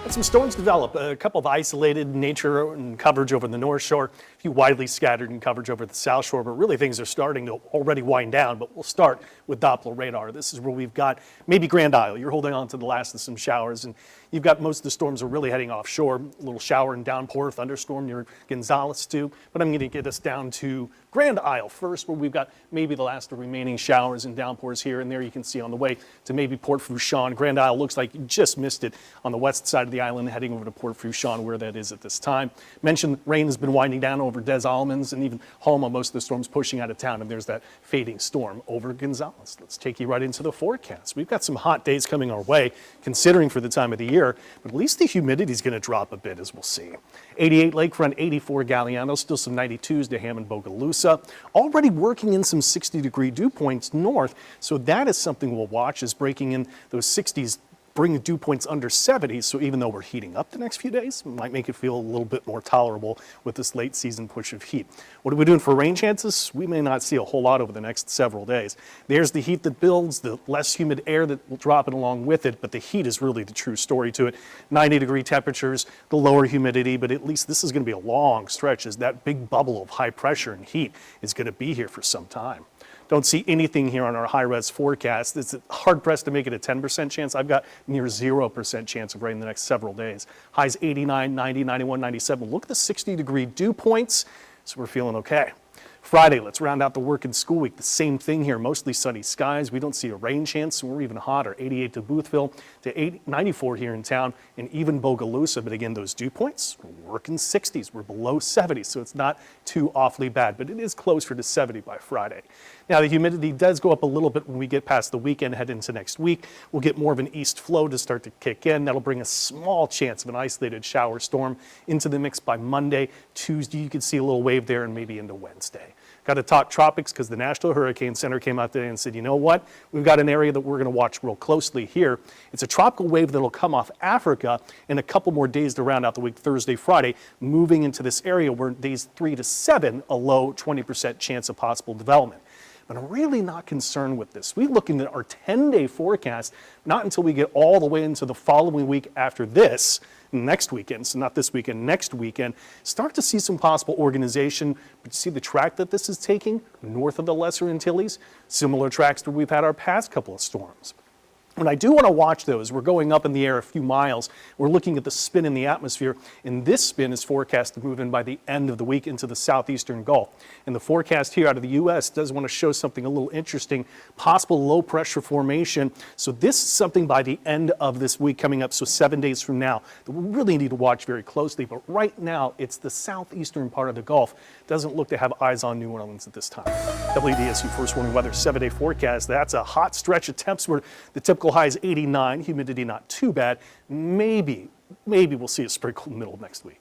And some storms develop, a couple of isolated nature and coverage over the North Shore, a few widely scattered in coverage over the South Shore, but really things are starting to already wind down. But we'll start with Doppler radar. This is where we've got maybe Grand Isle. You're holding on to the last of some showers, and you've got most of the storms are really heading offshore. A little shower and downpour, thunderstorm near Gonzales too. But I'm going to get us down to Grand Isle first, where we've got maybe the last of remaining showers and downpours here and there. You can see on the way to maybe Port Fourchon. Grand Isle looks like you just missed it on the west side of the island, heading over to Port Fourchon, where that is at this time. Mentioned rain has been winding down over Des Allemands and even Halma. Most of the storms pushing out of town, and there's that fading storm over Gonzales. Let's take you right into the forecast. We've got some hot days coming our way, considering for the time of the year, but at least the humidity is going to drop a bit, as we'll see. 88 Lakefront, 84 Galliano, still some 92s to Hammond, Bogalusa. Already working in some 60-degree dew points north, so that is something we'll watch, is breaking in those 60s, bring dew points under 70, so even though we're heating up the next few days, it might make it feel a little bit more tolerable with this late season push of heat. What are we doing for rain chances? We may not see a whole lot over the next several days. There's the heat that builds, the less humid air that will drop it along with it, but the heat is really the true story to it. 90-degree temperatures, the lower humidity, but at least this is going to be a long stretch, as that big bubble of high pressure and heat is going to be here for some time. Don't see anything here on our high-res forecast. It's hard-pressed to make it a 10% chance. I've got near 0% chance of rain in the next several days. Highs 89, 90, 91, 97. Look at the 60-degree dew points, so we're feeling okay. Friday, let's round out the work and school week. The same thing here, mostly sunny skies. We don't see a rain chance, so we're even hotter. 88 to Boothville, to 94 here in town, and even Bogalusa. But again, those dew points, we're working 60s. We're below 70, so it's not too awfully bad, but it is closer to 70 by Friday. Now, the humidity does go up a little bit when we get past the weekend, head into next week. We'll get more of an east flow to start to kick in. That'll bring a small chance of an isolated shower storm into the mix by Monday. Tuesday, you could see a little wave there, and maybe into Wednesday. Got to talk tropics, because the National Hurricane Center came out today and said, you know what? We've got an area that we're going to watch real closely here. It's a tropical wave that'll come off Africa in a couple more days to round out the week, Thursday, Friday, moving into this area where days 3 to 7, a low 20% chance of possible development. But I'm really not concerned with this. We're looking at our 10-day forecast, not until we get all the way into the following week after this, next weekend, so not this weekend, next weekend, start to see some possible organization. But see the track that this is taking north of the Lesser Antilles, similar tracks that we've had our past couple of storms. What I do want to watch, though, is we're going up in the air a few miles. We're looking at the spin in the atmosphere, and this spin is forecast to move in by the end of the week into the southeastern Gulf. And the forecast here out of the U.S. does want to show something a little interesting, possible low-pressure formation. So this is something by the end of this week coming up, so 7 days from now, that we really need to watch very closely. But right now, it's the southeastern part of the Gulf. Doesn't look to have eyes on New Orleans at this time. WDSU First Warning Weather 7-day forecast. That's a hot stretch of temps where the typical high is 89, humidity not too bad. Maybe we'll see a sprinkle in the middle of next week.